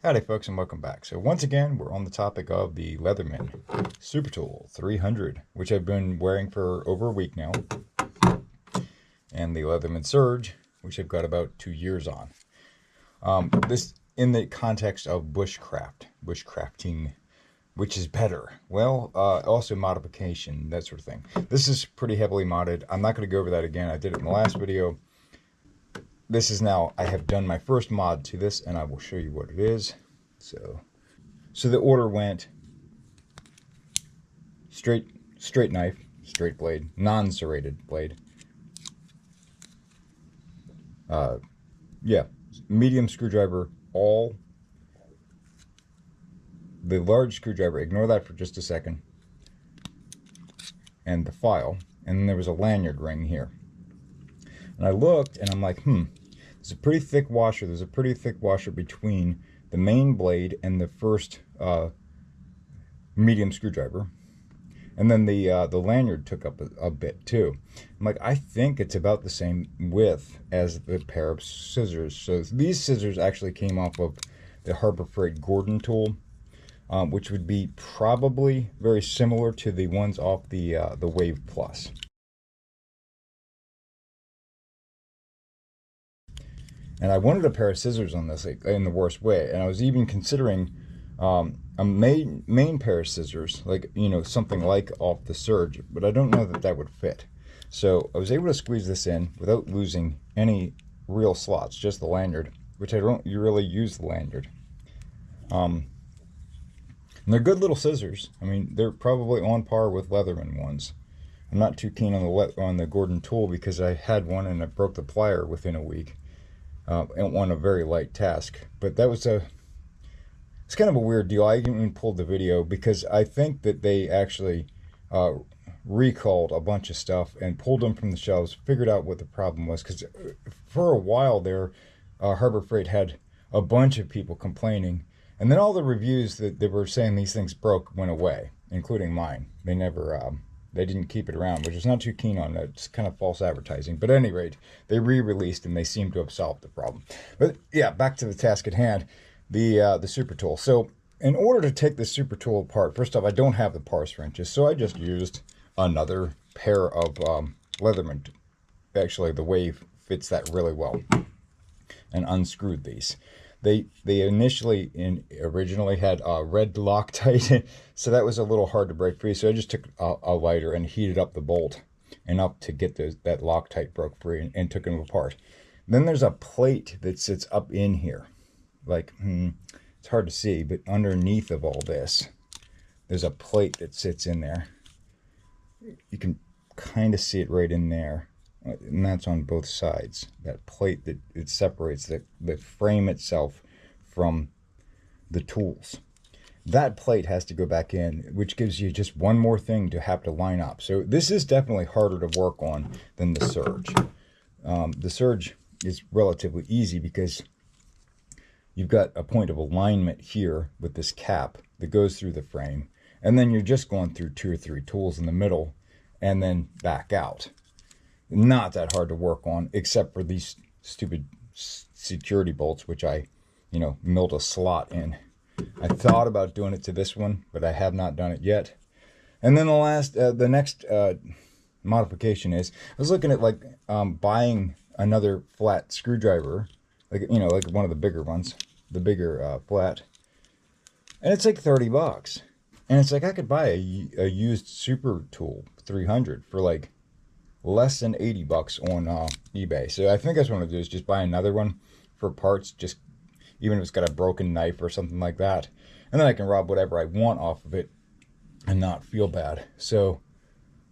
Howdy folks and welcome back. So once again, we're on the topic of the Leatherman Supertool 300, which I've been wearing for over a week now, and the Leatherman Surge, which I've got about 2 years on. This in the context of bushcrafting, which is better. Well, also modification, that sort of thing. This is pretty heavily modded. I'm not going to go over that again. I did it in the last video. This is now, I have done my first mod to this, and I will show you what it is. So the order went straight knife, straight blade, non-serrated blade. Yeah, medium screwdriver, all. The large screwdriver, ignore that for just a second. And the file, and then there was a lanyard ring here. And I looked, and I'm like, there's a pretty thick washer. There's a pretty thick washer between the main blade and the first medium screwdriver. And then the lanyard took up a bit too. I'm like, I think it's about the same width as the pair of scissors. So these scissors actually came off of the Harbor Freight Gordon tool, which would be probably very similar to the ones off the Wave Plus. And I wanted a pair of scissors on this, like, in the worst way. And I was even considering a main pair of scissors, like, you know, something like off the Surge, but I don't know that that would fit. So I was able to squeeze this in without losing any real slots, just the lanyard, which I don't really use the lanyard. And they're good little scissors. I mean, they're probably on par with Leatherman ones. I'm not too keen on the Gordon tool because I had one and I broke the plier within a week. On a very light task, but that was it's kind of a weird deal. I even pulled the video because I think that they actually recalled a bunch of stuff and pulled them from the shelves, figured out what the problem was, because for a while there, Harbor Freight had a bunch of people complaining, and then all the reviews that they were saying these things broke went away, including mine. They never they didn't keep it around, which is not too keen on. It's kind of false advertising. But at any rate, they re-released and they seem to have solved the problem. But yeah, back to the task at hand, the super tool. So in order to take the super tool apart, first off, I don't have the parse wrenches, so I just used another pair of Leatherman. Actually, the Wave fits that really well, and unscrewed these. They originally had red Loctite, so that was a little hard to break free. So I just took a lighter and heated up the bolt enough to get that Loctite broke free and took them apart. Then there's a plate that sits up in here. Like, it's hard to see, but underneath of all this, there's a plate that sits in there. You can kind of see it right in there. And that's on both sides. That plate that it separates the frame itself from the tools. That plate has to go back in, which gives you just one more thing to have to line up. So this is definitely harder to work on than the Surge. The Surge is relatively easy because you've got a point of alignment here with this cap that goes through the frame, and then you're just going through 2 or 3 tools in the middle and then back out. Not that hard to work on, except for these stupid security bolts, which I, milled a slot in. I thought about doing it to this one, but I have not done it yet. And then the next modification is, I was looking at buying another flat screwdriver, like one of the bigger ones, the bigger flat, and it's like $30. And it's like I could buy a used Supertool 300 for like less than $80 on eBay. So I think that's what I'm gonna do, is just buy another one for parts, just even if it's got a broken knife or something like that, and then I can rob whatever I want off of it and not feel bad. So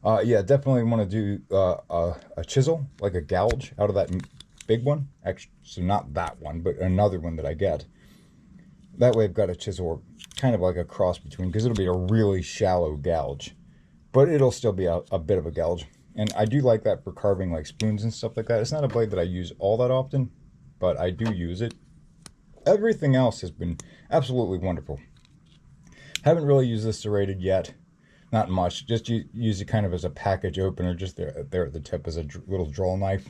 yeah, definitely want to do a chisel, like a gouge out of that big one. Actually, so not that one, but another one that I get. That way I've got a chisel, kind of like a cross between, because it'll be a really shallow gouge, but it'll still be a bit of a gouge. And I do like that for carving like spoons and stuff like that. It's not a blade that I use all that often, but I do use it. Everything else has been absolutely wonderful. Haven't really used this serrated yet. Not much. Just use it kind of as a package opener, just there at the tip as a little draw knife.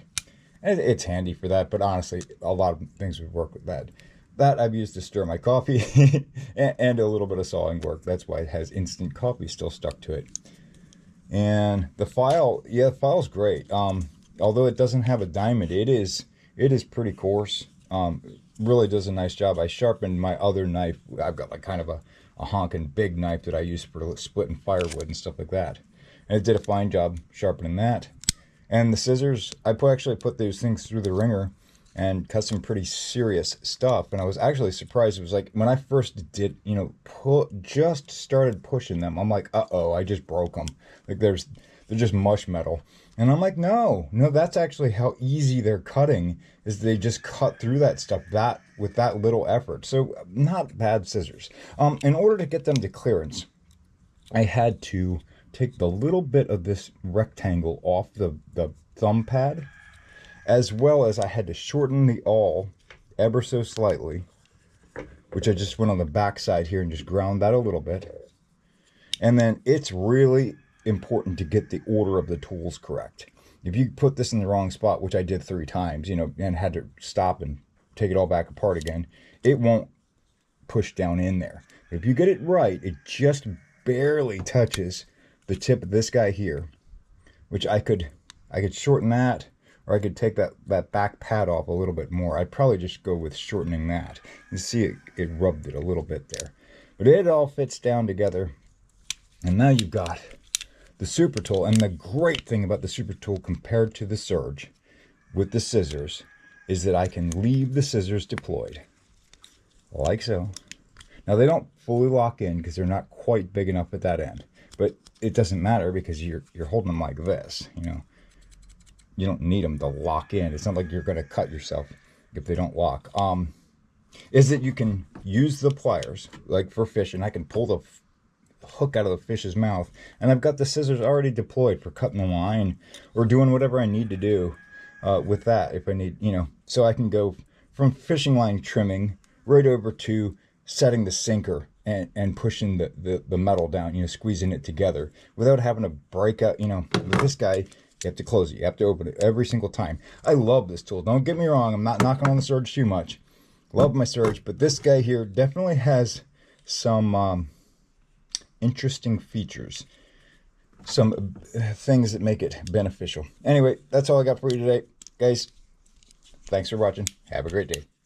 And it's handy for that, but honestly, a lot of things would work with that. that I've used to stir my coffee and a little bit of sawing work. That's why it has instant coffee still stuck to it. And the file, yeah, the file's great. Although it doesn't have a diamond, it is pretty coarse. Really does a nice job. I sharpened my other knife. I've got like kind of a honking big knife that I use for splitting firewood and stuff like that. And it did a fine job sharpening that. And the scissors, I actually put those things through the ringer and cut some pretty serious stuff. And I was actually surprised. It was like when I first did, just started pushing them, I'm like, uh-oh, I just broke them. Like they're just mush metal. And I'm like, no, that's actually how easy they're cutting, is they just cut through that stuff with that little effort. So not bad scissors. In order to get them to clearance, I had to take the little bit of this rectangle off the thumb pad, as well as I had to shorten the awl ever so slightly, which I just went on the back side here and just ground that a little bit. And then it's really important to get the order of the tools correct. If you put this in the wrong spot, which I did 3 times, and had to stop and take it all back apart again, it won't push down in there. But if you get it right, it just barely touches the tip of this guy here, which I could shorten that, or I could take that back pad off a little bit more. I'd probably just go with shortening that. You see it rubbed it a little bit there. But it all fits down together. And now you've got the Supertool. And the great thing about the Supertool compared to the Surge with the scissors is that I can leave the scissors deployed, like so. Now they don't fully lock in because they're not quite big enough at that end. But it doesn't matter because you're holding them like this, You don't need them to lock in. It's not like you're going to cut yourself if they don't lock. Is that you can use the pliers, like for fishing. I can pull the hook out of the fish's mouth, and I've got the scissors already deployed for cutting the line or doing whatever I need to do with that. If I need, so I can go from fishing line trimming right over to setting the sinker and pushing the metal down, squeezing it together without having to break out, with this guy. You have to close it. You have to open it every single time. I love this tool. Don't get me wrong. I'm not knocking on the Surge too much. Love my Surge. But this guy here definitely has some interesting features. Some things that make it beneficial. Anyway, that's all I got for you today. Guys, thanks for watching. Have a great day.